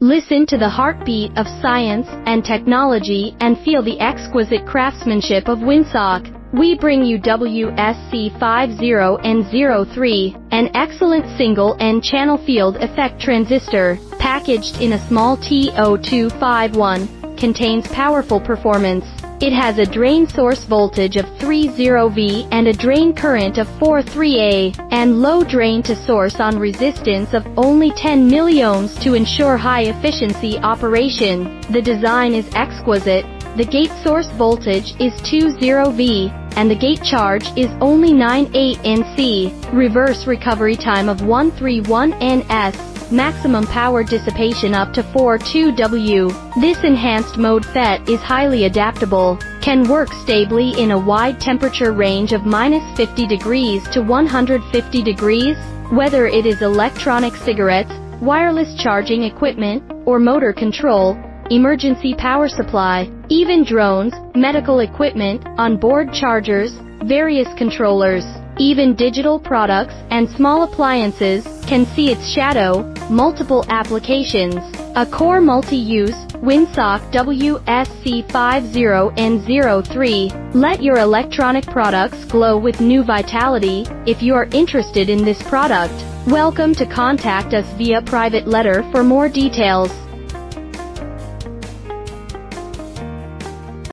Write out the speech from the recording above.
Listen to the heartbeat of science and technology and feel the exquisite craftsmanship of Winsock. We bring you WSC50N03, an excellent single and channel field effect transistor, packaged in a small TO-251, contains powerful performance. It has a drain source voltage of 30V and a drain current of 43A, and low drain to source on resistance of only 10 milliohms to ensure high-efficiency operation. The design is exquisite. The gate source voltage is 20V, and the gate charge is only 98 NC. Reverse recovery time of 131 ns. Maximum power dissipation up to 42W. This enhanced MOSFET is highly adaptable, can work stably in a wide temperature range of -50 degrees to 150 degrees, whether it is electronic cigarettes, wireless charging equipment, or motor control, emergency power supply, even drones, medical equipment, onboard chargers, various controllers, even digital products and small appliances can see its shadow. Multiple applications. A core multi-use, Winsock WSC50N03. Let your electronic products glow with new vitality. If you are interested in this product, welcome to contact us via private letter for more details.